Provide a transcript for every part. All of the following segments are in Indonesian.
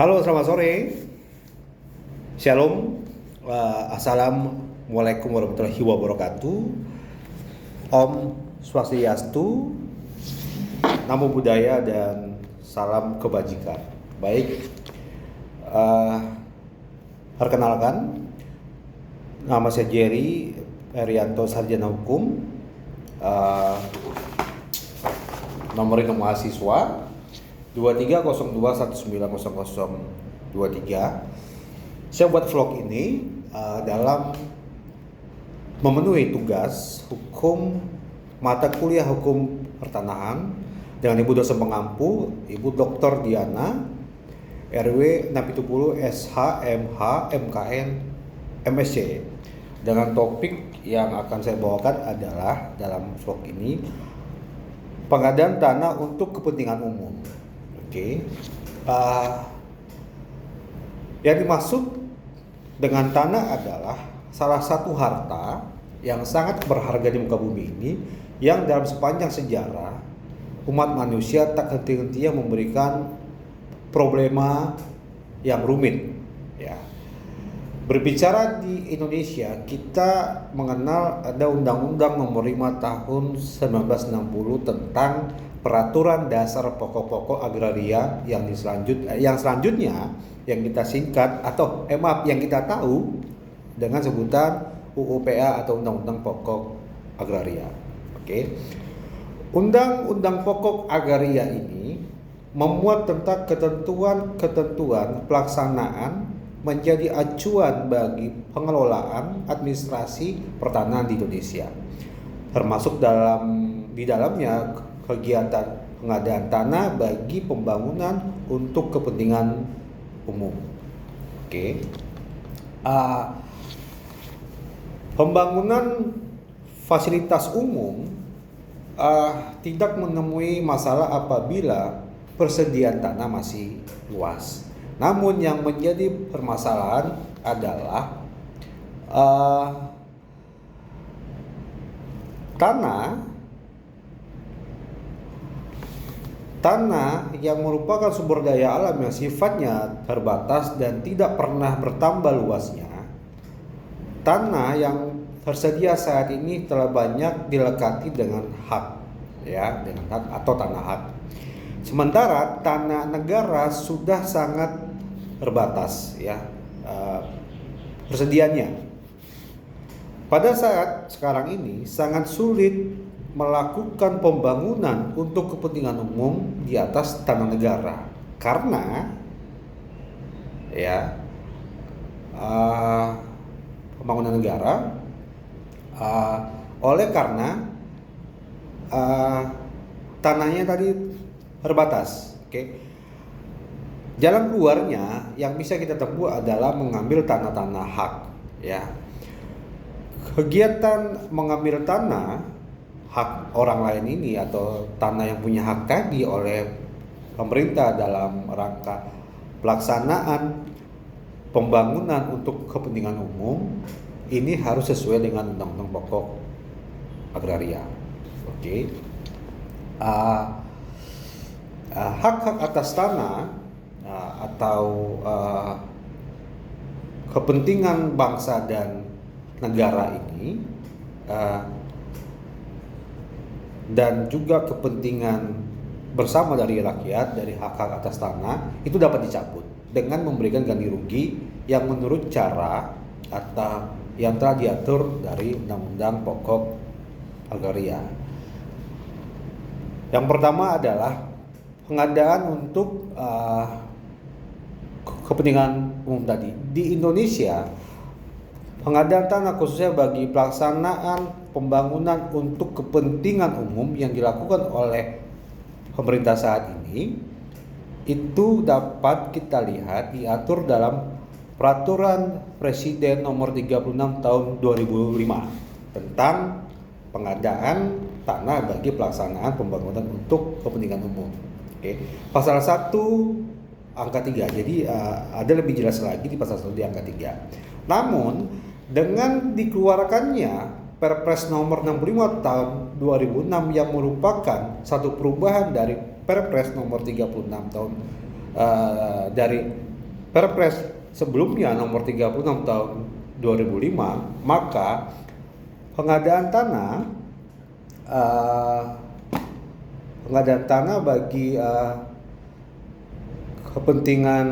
Halo, selamat sore. Shalom. Assalamualaikum warahmatullahi wabarakatuh. Om Swastiastu, Namo Buddhaya, dan salam kebajikan. Baik, perkenalkan, nama saya Jerry Erianto, sarjana hukum. Nomor induk mahasiswa 2302190023. Saya buat vlog ini dalam memenuhi tugas hukum mata kuliah hukum pertanahan dengan Ibu dosen pengampu, Ibu Dr. Diana, RW 670 SH MH MKN MSc. Dengan topik yang akan saya bawakan adalah dalam vlog ini pengadaan tanah untuk kepentingan umum. Oke. Yang dimaksud dengan tanah adalah salah satu harta yang sangat berharga di muka bumi ini, yang dalam sepanjang sejarah umat manusia tak henti-hentinya memberikan problema yang rumit. Ya. Berbicara di Indonesia, kita mengenal ada Undang-Undang Nomor 5 Tahun 1960 tentang Peraturan Dasar Pokok-pokok Agraria yang selanjutnya yang kita singkat atau yang kita tahu dengan sebutan UUPA atau Undang-Undang Pokok Agraria. Oke. Undang-Undang Pokok Agraria ini memuat tentang ketentuan pelaksanaan menjadi acuan bagi pengelolaan administrasi pertanahan di Indonesia, termasuk di dalamnya kegiatan pengadaan tanah bagi pembangunan untuk kepentingan umum. Oke. Pembangunan fasilitas umum tidak menemui masalah apabila persediaan tanah masih luas. Namun yang menjadi permasalahan adalah tanah yang merupakan sumber daya alam yang sifatnya terbatas dan tidak pernah bertambah luasnya. Tanah yang tersedia saat ini telah banyak dilekati dengan hak, ya, dengan hak atau tanah hak. Sementara tanah negara sudah sangat terbatas, ya, persediaannya. Pada saat sekarang ini sangat sulit melakukan pembangunan untuk kepentingan umum di atas tanah negara karena pembangunan negara karena tanahnya tadi terbatas. Oke. Jalan keluarnya yang bisa kita tempuh adalah mengambil tanah-tanah hak, ya. Kegiatan mengambil tanah hak orang lain ini atau tanah yang punya hak tadi oleh pemerintah dalam rangka pelaksanaan pembangunan untuk kepentingan umum ini harus sesuai dengan Undang-Undang Pokok Agraria. Oke. Hak-hak atas tanah atau kepentingan bangsa dan negara ini dan juga kepentingan bersama dari rakyat dari hak-hak atas tanah itu dapat dicabut dengan memberikan ganti rugi yang menurut cara atau yang telah diatur dari Undang-Undang Pokok Agraria. Yang pertama adalah pengadaan untuk kepentingan umum tadi. Di Indonesia, pengadaan tanah khususnya bagi pelaksanaan pembangunan untuk kepentingan umum yang dilakukan oleh pemerintah saat ini itu dapat kita lihat diatur dalam Peraturan Presiden Nomor 36 Tahun 2005 tentang pengadaan tanah bagi pelaksanaan pembangunan untuk kepentingan umum. Oke. Pasal 1 angka 3. Jadi ada lebih jelas lagi di pasal 1 di angka 3. Namun dengan dikeluarkannya Perpres nomor 65 tahun 2006 yang merupakan satu perubahan dari Perpres nomor 36 tahun dari Perpres sebelumnya nomor 36 tahun 2005, maka pengadaan tanah bagi kepentingan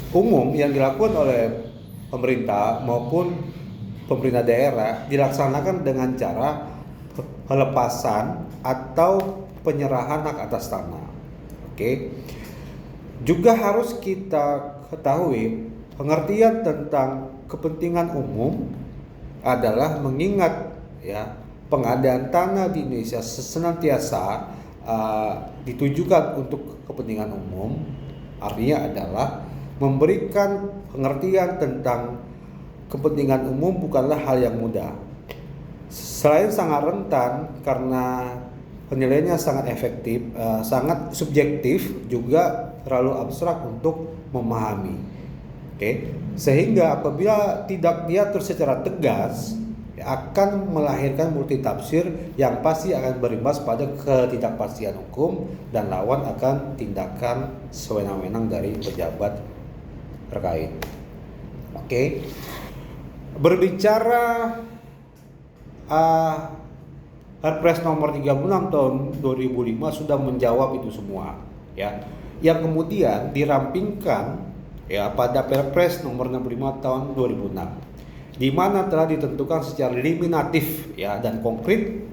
umum yang dilakukan oleh pemerintah maupun pemerintah daerah dilaksanakan dengan cara pelepasan atau penyerahan hak atas tanah. Oke. Juga harus kita ketahui pengertian tentang kepentingan umum adalah mengingat ya pengadaan tanah di Indonesia senantiasa ditujukan untuk kepentingan umum. Artinya adalah memberikan pengertian tentang kepentingan umum bukanlah hal yang mudah. Selain sangat rentan karena penilaiannya sangat efektif, sangat subjektif, juga terlalu abstrak untuk memahami. Oke, sehingga apabila tidak diatur secara tegas akan melahirkan multitafsir yang pasti akan berimbas pada ketidakpastian hukum dan rawan akan tindakan sewenang-wenang dari pejabat terkait. Oke. Berbicara Perpres nomor 36 tahun 2005 sudah menjawab itu semua ya. Yang kemudian dirampingkan ya pada Perpres nomor 65 tahun 2006 di mana telah ditentukan secara eliminatif ya dan konkret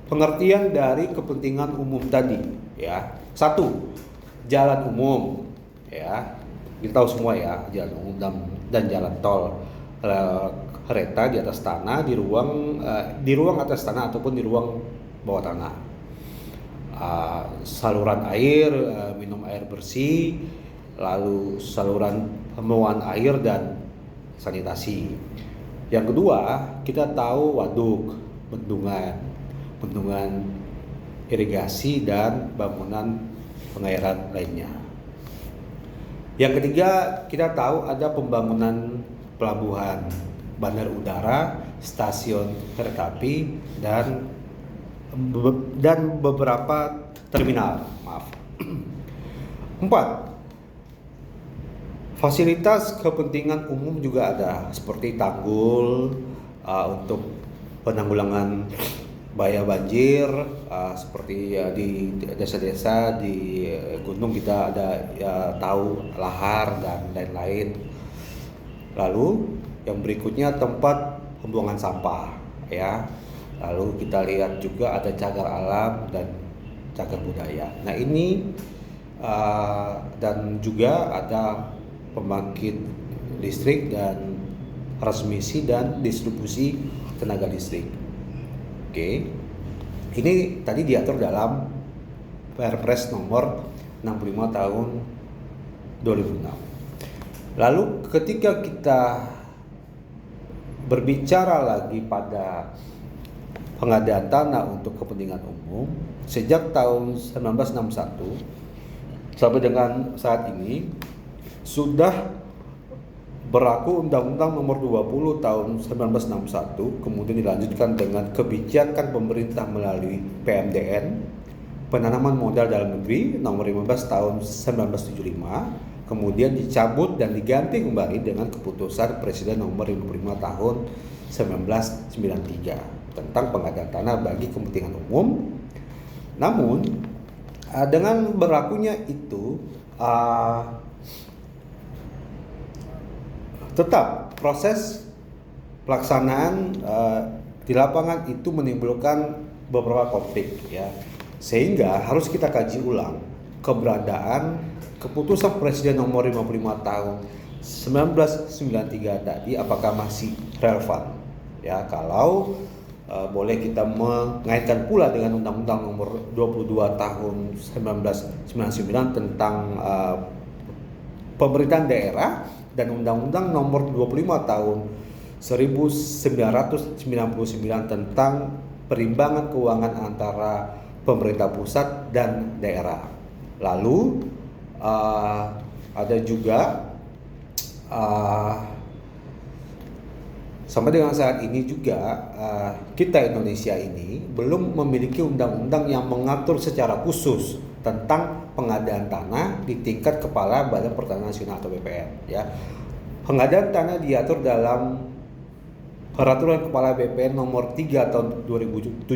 pengertian dari kepentingan umum tadi ya. Satu, jalan umum ya. Kita tahu semua ya, jalan umum dan jalan tol, kereta di atas tanah, di ruang atas tanah ataupun di ruang bawah tanah, saluran air, minum air bersih, lalu saluran pembuangan air dan sanitasi. Yang kedua, kita tahu waduk, bendungan irigasi dan bangunan pengairan lainnya. Yang ketiga, kita tahu ada pembangunan pelabuhan, bandar udara, stasiun kereta api dan beberapa terminal. Maaf. 4. Fasilitas kepentingan umum juga ada seperti tanggul untuk penanggulangan bahaya banjir, seperti di desa-desa, di gunung kita ada tahu lahar dan lain-lain. Lalu yang berikutnya tempat pembuangan sampah ya. Lalu kita lihat juga ada cagar alam dan cagar budaya. Nah ini dan juga ada pembangkit listrik dan transmisi dan distribusi tenaga listrik. Oke. Ini tadi diatur dalam Perpres nomor 65 tahun 2006. Lalu ketika kita berbicara lagi pada pengadaan tanah untuk kepentingan umum sejak tahun 1961 sampai dengan saat ini sudah berlaku Undang-Undang Nomor 20 Tahun 1961, kemudian dilanjutkan dengan kebijakan pemerintah melalui PMDN, penanaman modal dalam negeri Nomor 15 Tahun 1975, kemudian dicabut dan diganti kembali dengan keputusan Presiden Nomor 55 Tahun 1993 tentang pengadaan tanah bagi kepentingan umum. Namun dengan berlakunya itu tetap proses pelaksanaan di lapangan itu menimbulkan beberapa konflik ya, sehingga harus kita kaji ulang keberadaan keputusan Presiden Nomor 55 Tahun 1993 tadi apakah masih relevan ya. Kalau boleh kita mengaitkan pula dengan Undang-Undang Nomor 22 Tahun 1999 tentang pemerintahan daerah dan Undang-Undang Nomor 25 Tahun 1999 tentang perimbangan keuangan antara pemerintah pusat dan daerah. Lalu ada juga sampai dengan saat ini juga kita Indonesia ini belum memiliki undang-undang yang mengatur secara khusus tentang pengadaan tanah di tingkat Kepala Badan Pertanahan Nasional atau BPN. Ya, pengadaan tanah diatur dalam Peraturan Kepala BPN Nomor 3 Tahun 2007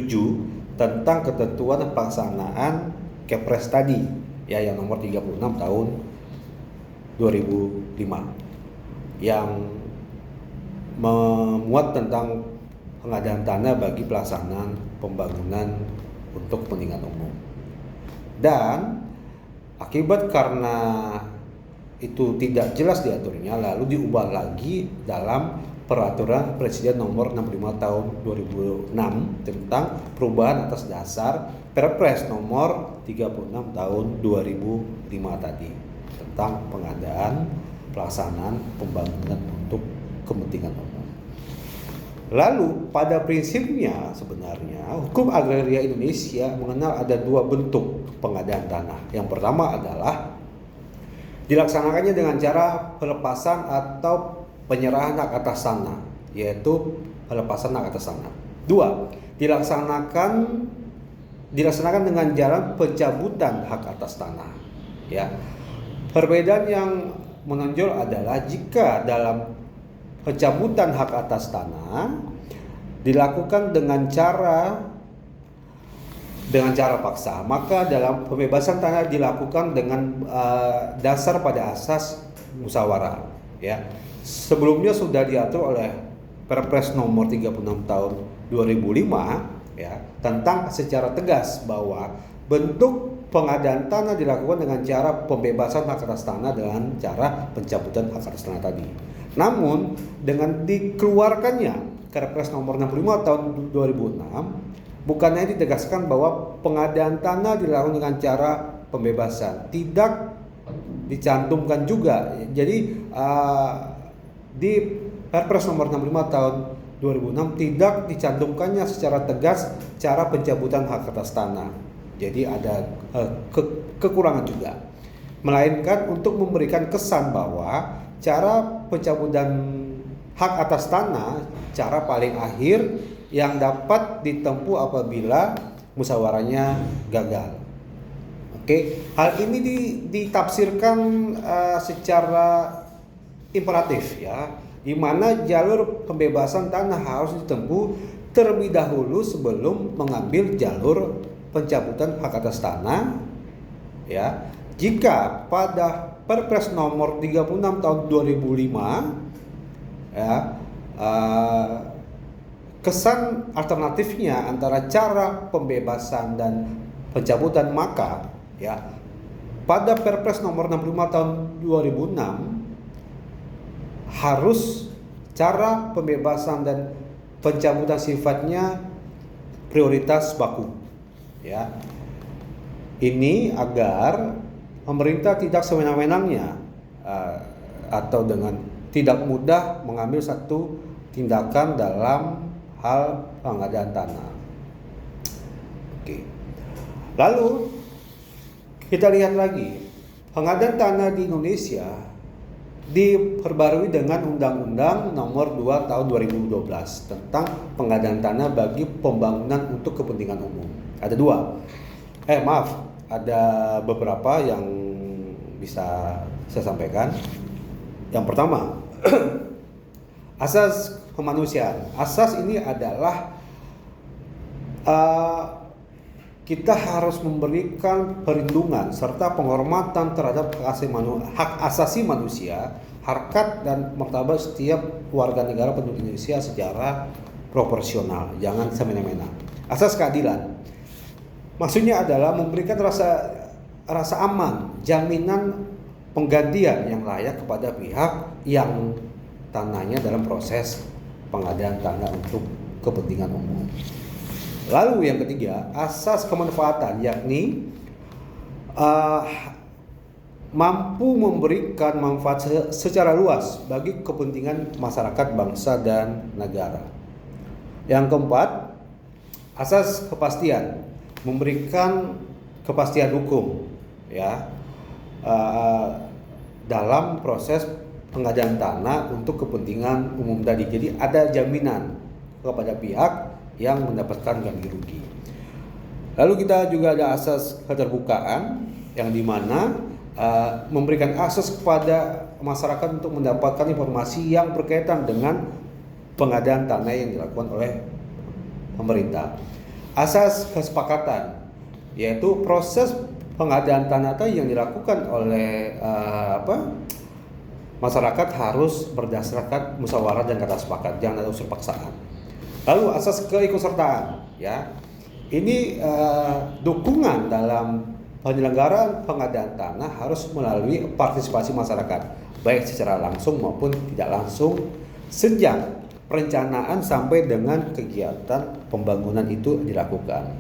tentang ketentuan pelaksanaan Kepres tadi, ya, yang Nomor 36 Tahun 2005, yang memuat tentang pengadaan tanah bagi pelaksanaan pembangunan untuk kepentingan umum. Dan akibat karena itu tidak jelas diaturnya, lalu diubah lagi dalam Peraturan Presiden Nomor 65 Tahun 2006 tentang perubahan atas dasar Perpres Nomor 36 Tahun 2005 tadi tentang pengadaan pelaksanaan pembangunan untuk kepentingan umum. Lalu pada prinsipnya sebenarnya hukum agraria Indonesia mengenal ada dua bentuk pengadaan tanah. Yang pertama adalah dilaksanakannya dengan cara pelepasan atau penyerahan hak atas tanah, yaitu pelepasan hak atas tanah. Dua, dilaksanakan dengan jalan pencabutan hak atas tanah. Ya, perbedaan yang menonjol adalah jika dalam pencabutan hak atas tanah dilakukan dengan cara paksa, maka dalam pembebasan tanah dilakukan dengan dasar pada asas musyawarah. Ya, sebelumnya sudah diatur oleh Perpres Nomor 36 Tahun 2005, ya, tentang secara tegas bahwa bentuk pengadaan tanah dilakukan dengan cara pembebasan hak atas tanah dengan cara pencabutan hak atas tanah tadi. Namun dengan dikeluarkannya Perpres Nomor 65 Tahun 2006, bukannya ditegaskan bahwa pengadaan tanah dilakukan dengan cara pembebasan, tidak dicantumkan juga. Jadi di Perpres Nomor 65 Tahun 2006 tidak dicantumkannya secara tegas cara pencabutan hak atas tanah. Jadi ada kekurangan juga. Melainkan untuk memberikan kesan bahwa cara pencabutan hak atas tanah cara paling akhir yang dapat ditempuh apabila musyawarahnya gagal. Oke, hal ini ditafsirkan secara imperatif, ya, di mana jalur pembebasan tanah harus ditempuh terlebih dahulu sebelum mengambil jalur pencabutan hak atas tanah. Ya, jika pada Perpres Nomor 36 Tahun 2005, ya, kesan alternatifnya antara cara pembebasan dan pencabutan, maka, ya, pada Perpres Nomor 65 Tahun 2006 harus cara pembebasan dan pencabutan sifatnya prioritas baku. Ya, ini agar pemerintah tidak sewenang-wenangnya atau dengan tidak mudah mengambil satu tindakan dalam hal pengadaan tanah. Oke. Lalu kita lihat lagi, pengadaan tanah di Indonesia diperbarui dengan Undang-Undang Nomor 2 Tahun 2012 tentang pengadaan tanah bagi pembangunan untuk kepentingan umum. Ada beberapa yang bisa saya sampaikan. Yang pertama, asas kemanusiaan. Asas ini adalah kita harus memberikan perlindungan serta penghormatan terhadap hak asasi manusia, harkat dan martabat setiap warga negara penduduk Indonesia secara proporsional, jangan semena-mena. Asas keadilan maksudnya adalah memberikan rasa aman, jaminan penggantian yang layak kepada pihak yang tanahnya dalam proses pengadaan tanah untuk kepentingan umum. Lalu yang ketiga, asas kemanfaatan, yakni mampu memberikan manfaat secara luas bagi kepentingan masyarakat, bangsa, dan negara. Yang keempat, asas kepastian, memberikan kepastian hukum, ya, dalam proses pengadaan tanah untuk kepentingan umum tadi. Jadi ada jaminan kepada pihak yang mendapatkan ganti rugi. Lalu kita juga ada asas keterbukaan, yang dimana memberikan akses kepada masyarakat untuk mendapatkan informasi yang berkaitan dengan pengadaan tanah yang dilakukan oleh pemerintah. Asas kesepakatan yaitu proses pengadaan tanah yang dilakukan oleh masyarakat harus berdasarkan musyawarah dan kata sepakat, jangan ada unsur paksaan. Lalu asas keikutsertaan, ya, ini dukungan dalam penyelenggaraan pengadaan tanah harus melalui partisipasi masyarakat, baik secara langsung maupun tidak langsung, sejak perencanaan sampai dengan kegiatan pembangunan itu dilakukan.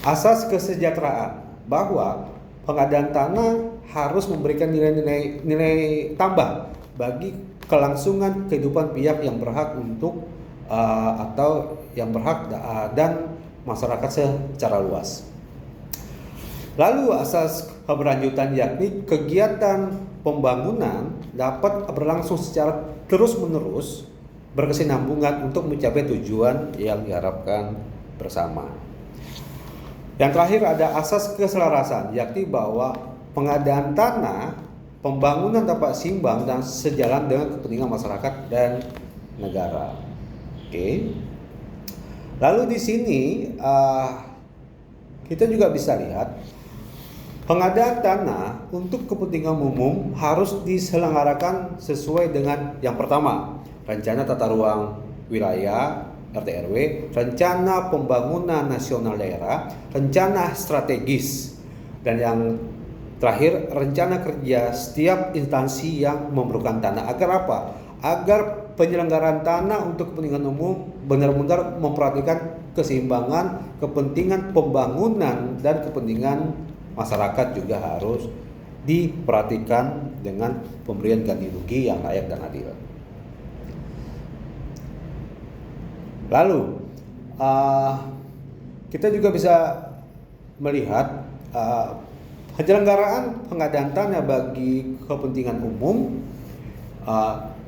Asas kesejahteraan, bahwa pengadaan tanah harus memberikan nilai tambah bagi kelangsungan kehidupan pihak yang berhak untuk atau yang berhak dan masyarakat secara luas. Lalu asas keberlanjutan, yakni kegiatan pembangunan dapat berlangsung secara terus-menerus berkesinambungan untuk mencapai tujuan yang diharapkan bersama. Yang terakhir ada asas keselarasan, yakni bahwa pengadaan tanah, pembangunan dapat seimbang dan sejalan dengan kepentingan masyarakat dan negara. Oke. Lalu di sini kita juga bisa lihat pengadaan tanah untuk kepentingan umum harus diselenggarakan sesuai dengan yang pertama, rencana tata ruang wilayah RT/RW, rencana pembangunan nasional daerah, rencana strategis, dan yang terakhir rencana kerja setiap instansi yang memerlukan tanah. Agar apa? Agar penyelenggaraan tanah untuk kepentingan umum benar-benar memperhatikan keseimbangan kepentingan pembangunan dan kepentingan masyarakat juga harus diperhatikan dengan pemberian ganti rugi yang layak dan adil. Lalu kita juga bisa melihat penyelenggaraan pengadaan tanah bagi kepentingan umum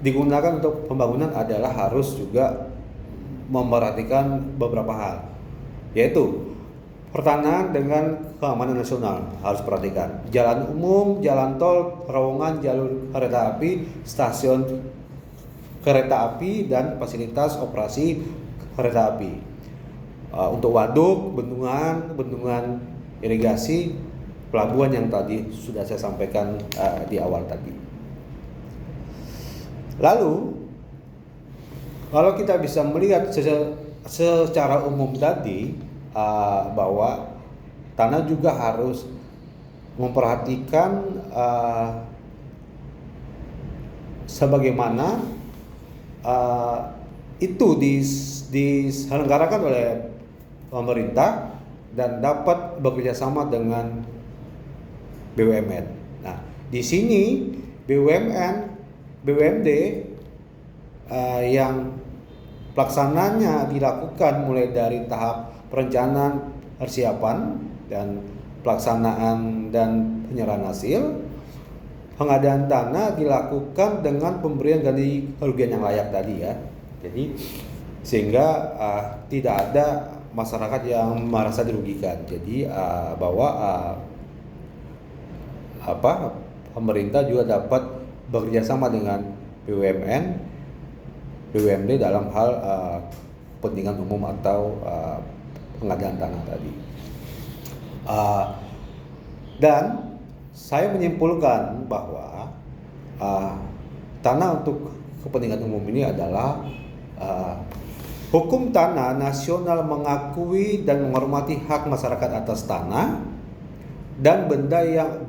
digunakan untuk pembangunan adalah harus juga memperhatikan beberapa hal, yaitu pertanahan dengan keamanan nasional harus perhatikan, jalan umum, jalan tol, terowongan, jalur kereta api, stasiun kereta api, dan fasilitas operasi kereta api. Untuk waduk, bendungan irigasi, pelabuhan yang tadi sudah saya sampaikan di awal tadi. Lalu kalau kita bisa melihat secara umum tadi bahwa tanah juga harus memperhatikan sebagaimana itu diselenggarakan oleh pemerintah dan dapat bekerjasama dengan BUMN. Nah, di sini BUMD yang pelaksananya dilakukan mulai dari tahap perencanaan, persiapan, dan pelaksanaan dan penyerahan hasil. Pengadaan tanah dilakukan dengan pemberian ganti kerugian yang layak tadi, ya. Jadi sehingga tidak ada masyarakat yang merasa dirugikan. Jadi bahwa pemerintah juga dapat bekerjasama dengan BUMD dalam hal kepentingan umum atau pengadaan tanah tadi. Dan saya menyimpulkan bahwa tanah untuk kepentingan umum ini adalah hukum tanah nasional mengakui dan menghormati hak masyarakat atas tanah dan benda yang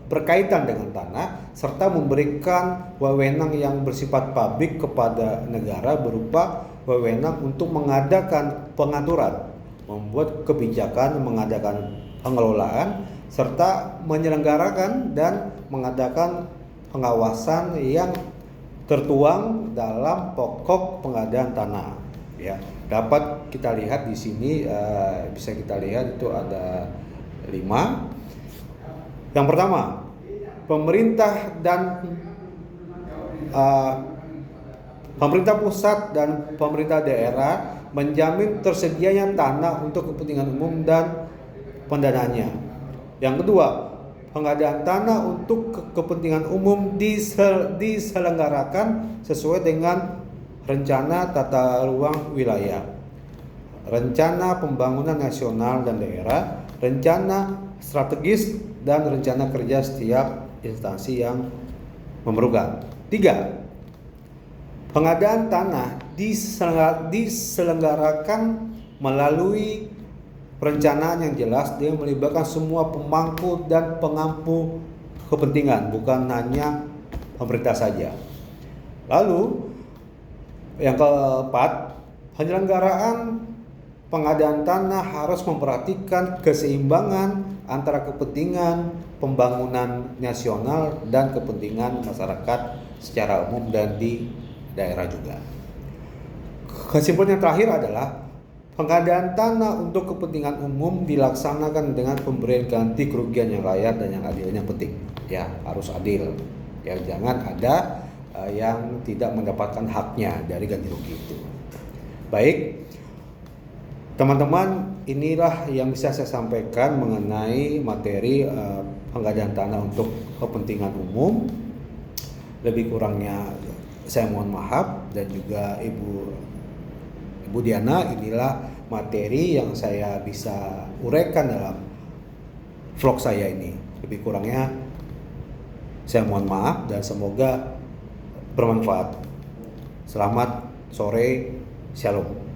berkaitan dengan tanah, serta memberikan wewenang yang bersifat publik kepada negara berupa wewenang untuk mengadakan pengaturan, membuat kebijakan, mengadakan pengelolaan, serta menyelenggarakan dan mengadakan pengawasan yang tertuang dalam pokok pengadaan tanah. Ya, dapat kita lihat di sini, bisa kita lihat itu ada 5. Yang pertama, pemerintah pusat dan pemerintah daerah menjamin tersedianya tanah untuk kepentingan umum dan pendanaannya. Yang kedua, pengadaan tanah untuk kepentingan umum diselenggarakan sesuai dengan rencana tata ruang wilayah, rencana pembangunan nasional dan daerah, rencana strategis, dan rencana kerja setiap instansi yang memerlukan. 3. Pengadaan tanah diselenggarakan melalui perencanaan yang jelas dengan melibatkan semua pemangku dan pengampu kepentingan, bukan hanya pemerintah saja. Lalu yang keempat, penyelenggaraan pengadaan tanah harus memperhatikan keseimbangan antara kepentingan pembangunan nasional dan kepentingan masyarakat secara umum dan di daerah juga. Kesimpulan yang terakhir adalah pengadaan tanah untuk kepentingan umum dilaksanakan dengan pemberian ganti kerugian yang layak dan yang adil. Yang penting ya harus adil. Ya jangan ada yang tidak mendapatkan haknya dari ganti rugi itu. Baik, teman-teman, inilah yang bisa saya sampaikan mengenai materi pengadaan tanah untuk kepentingan umum. Lebih kurangnya saya mohon maaf, dan juga Ibu Diana, inilah materi yang saya bisa uraikan dalam vlog saya ini. Lebih kurangnya saya mohon maaf dan semoga bermanfaat. Selamat sore, shalom.